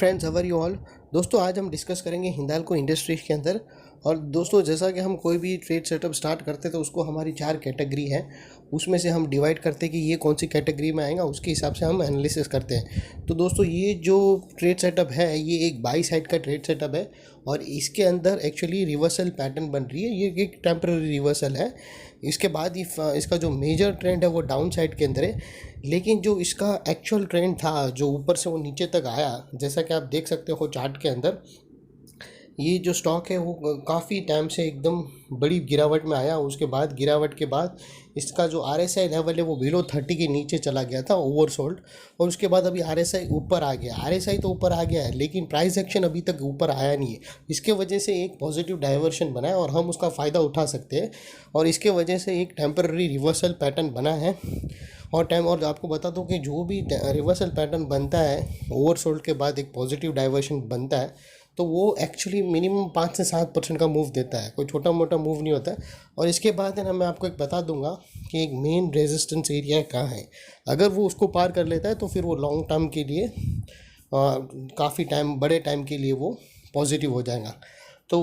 Friends, how are you all. दोस्तों, आज हम डिस्कस करेंगे हिंदाल्को इंडस्ट्रीज के अंदर। और दोस्तों, जैसा कि हम कोई भी ट्रेड सेटअप स्टार्ट करते तो उसको हमारी 4 कैटेगरी है, उसमें से हम डिवाइड करते कि ये कौन सी कैटेगरी में आएगा, उसके हिसाब से हम एनालिसिस करते हैं। तो दोस्तों, ये जो ट्रेड सेटअप है ये एक बाई साइड का ट्रेड सेटअप है और इसके अंदर एक्चुअली रिवर्सल पैटर्न बन रही है। ये एक टेम्पररी रिवर्सल है। इसके बाद इसका जो मेजर ट्रेंड है वो डाउन साइड के अंदर है, लेकिन जो इसका एक्चुअल ट्रेंड था जो ऊपर से वो नीचे तक आया, जैसा कि आप देख सकते हो चार्ट के अंदर, ये जो स्टॉक है वो काफ़ी टाइम से एकदम बड़ी गिरावट में आया। उसके बाद गिरावट के बाद इसका जो RSI लेवल है वो बिलो 30 के नीचे चला गया था, ओवरसोल्ड। और उसके बाद अभी RSI ऊपर आ गया। RSI तो ऊपर आ गया है लेकिन प्राइस एक्शन अभी तक ऊपर आया नहीं है। इसके वजह से एक पॉजिटिव डाइवर्शन बना है और हम उसका फ़ायदा उठा सकते हैं। और इसके वजह से एक टेम्पररी रिवर्सल पैटर्न बना है। और आपको बता दूं कि जो भी रिवर्सल पैटर्न बनता है ओवरसोल्ड के बाद एक पॉजिटिव डाइवर्शन बनता है, तो वो एक्चुअली मिनिमम 5 से 7% का मूव देता है, कोई छोटा मोटा मूव नहीं होता है। और इसके बाद है ना, मैं आपको एक बता दूंगा कि एक मेन रेजिस्टेंस एरिया कहाँ है। अगर वो उसको पार कर लेता है तो फिर वो लॉन्ग टर्म के लिए काफ़ी टाइम, बड़े टाइम के लिए वो पॉजिटिव हो जाएगा। तो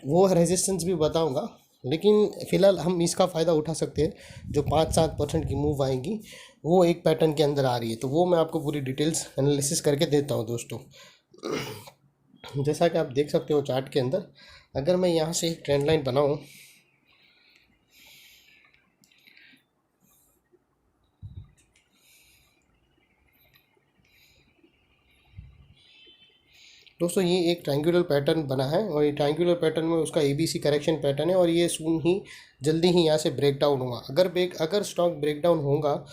वो रेजिस्टेंस भी बताऊंगा, लेकिन फ़िलहाल हम इसका फ़ायदा उठा सकते हैं। जो 5-7% की मूव आएंगी वो एक पैटर्न के अंदर आ रही है, तो वो मैं आपको पूरी डिटेल्स एनालिसिस करके देता हूँ दोस्तों। जैसा कि आप देख सकते हो चार्ट के अंदर, अगर मैं यहाँ से एक ट्रेंड लाइन बनाऊँ, दोस्तों ये एक ट्रायंगुलर पैटर्न बना है और ये ट्रायंगुलर पैटर्न में उसका ABC करेक्शन पैटर्न है और ये सून ही जल्दी ही यहाँ से ब्रेक डाउन होगा। अगर स्टॉक ब्रेक डाउन होगा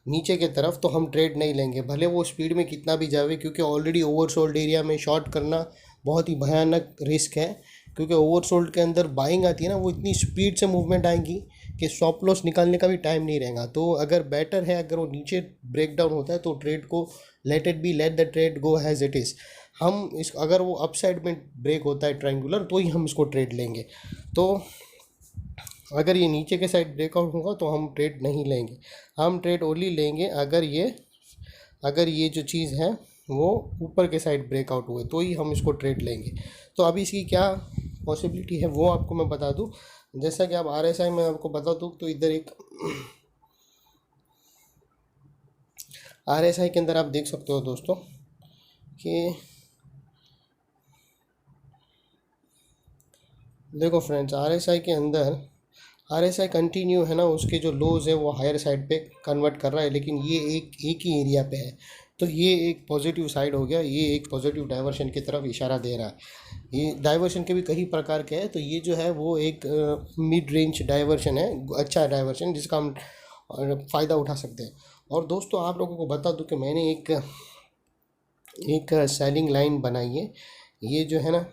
नीचे की तरफ तो हम ट्रेड नहीं लेंगे, भले वो स्पीड में कितना भी जावे, क्योंकि ऑलरेडी ओवरसोल्ड एरिया में शॉर्ट करना बहुत ही भयानक रिस्क है। क्योंकि ओवरसोल्ड के अंदर बाइंग आती है ना, वो इतनी स्पीड से मूवमेंट आएंगी कि स्टॉप लॉस निकालने का भी टाइम नहीं रहेगा। तो अगर बेटर है, अगर वो नीचे ब्रेक डाउन होता है तो ट्रेड को let the trade go has it is. हम इस अगर वो अपसाइड में ब्रेक होता है ट्रायंगुलर तो ही हम इसको ट्रेड लेंगे। तो अगर ये नीचे के साइड ब्रेकआउट होगा तो हम ट्रेड नहीं लेंगे। हम ट्रेड ओनली लेंगे अगर ये जो चीज़ है वो ऊपर के साइड ब्रेकआउट हुए तो ही हम इसको ट्रेड लेंगे। तो अभी इसकी क्या पॉसिबिलिटी है वो आपको मैं बता दूं। जैसा कि आप RSI में आपको बता दूं, तो इधर एक RSI के अंदर आप देख सकते हो दोस्तों कि देखो फ्रेंड्स, RSI कंटिन्यू है ना, उसके जो लोज है वो हायर साइड पे कन्वर्ट कर रहा है, लेकिन ये एक ही एरिया पे है। तो ये एक पॉजिटिव साइड हो गया, ये एक पॉजिटिव डाइवर्शन की तरफ इशारा दे रहा है। ये डाइवर्शन के भी कई प्रकार के हैं, तो ये जो है वो एक मिड रेंज डाइवर्शन है, अच्छा डाइवर्शन जिसका हम फ़ायदा उठा सकते हैं। और दोस्तों, आप लोगों को बता दूं कि मैंने एक सेलिंग लाइन बनाई है। ये जो है ना,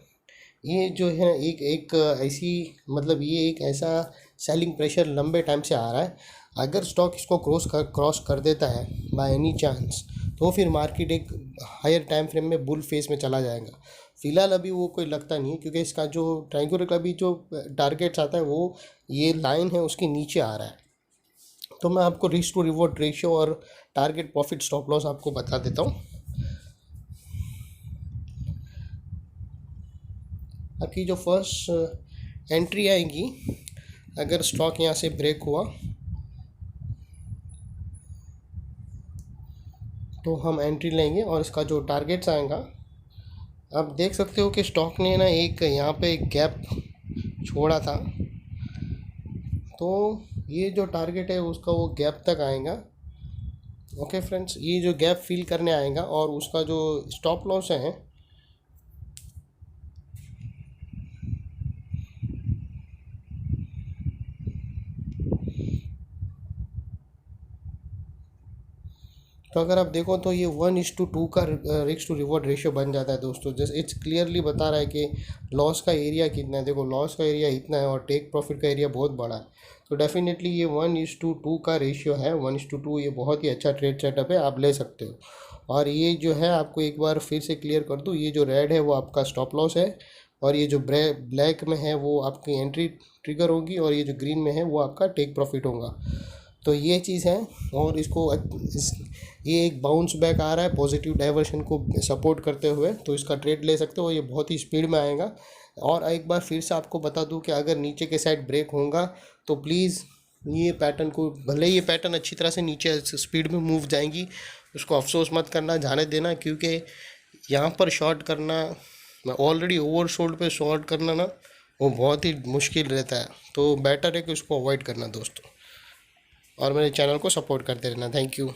एक एक ऐसी, मतलब ये एक ऐसा सेलिंग प्रेशर लंबे टाइम से आ रहा है। अगर स्टॉक इसको क्रॉस कर देता है बाय एनी चांस, तो फिर मार्केट एक हायर टाइम फ्रेम में बुल फेस में चला जाएगा। फिलहाल अभी वो कोई लगता नहीं है, क्योंकि इसका जो ट्रायंगुलर का भी जो टारगेट्स आता है वो ये लाइन है उसके नीचे आ रहा है। तो मैं आपको रिस्क टू रिवॉर्ड रेशियो और टारगेट प्रॉफिट स्टॉप लॉस आपको बता देता हूँ। आपकी जो फर्स्ट एंट्री आएगी, अगर स्टॉक यहाँ से ब्रेक हुआ तो हम एंट्री लेंगे और इसका जो टारगेट्स आएगा, आप देख सकते हो कि स्टॉक ने ना एक यहाँ पे एक गैप छोड़ा था। तो ये जो टारगेट है उसका वो गैप तक आएगा। ओके फ्रेंड्स, ये जो गैप फिल करने आएगा और उसका जो स्टॉप लॉस है तो अगर आप देखो तो ये 1:2 का रिस्क टू रिवॉर्ड रेशियो बन जाता है दोस्तों। जैसे इट्स क्लियरली बता रहा है कि लॉस का एरिया कितना है। देखो, लॉस का एरिया इतना है और टेक प्रॉफिट का एरिया बहुत बड़ा है। तो डेफिनेटली ये 1:2 का रेशियो है, 1:2। ये बहुत ही अच्छा ट्रेड सेटअप है, आप ले सकते हो। और ये जो है, आपको एक बार फिर से क्लियर कर दूँ, ये जो रेड है वो आपका स्टॉप लॉस है और ये जो ब्लैक में है वो आपकी एंट्री ट्रिगर होगी और ये जो ग्रीन में है वो आपका टेक प्रॉफिट होगा। तो ये चीज़ है। और ये एक बाउंस बैक आ रहा है पॉजिटिव डाइवर्शन को सपोर्ट करते हुए, तो इसका ट्रेड ले सकते हो, ये बहुत ही स्पीड में आएगा। और एक बार फिर से आपको बता दूं कि अगर नीचे के साइड ब्रेक होगा तो प्लीज़ ये पैटर्न को, भले ये पैटर्न अच्छी तरह से नीचे स्पीड में मूव जाएंगी, उसको अफसोस मत करना, जाने देना, क्योंकि यहाँ पर शॉर्ट करना, ऑलरेडी ओवर सोल्ड पे शॉर्ट करना ना, वो बहुत ही मुश्किल रहता है। तो बेटर है कि उसको अवॉइड करना दोस्तों, और मेरे चैनल को सपोर्ट करते रहना। Thank you.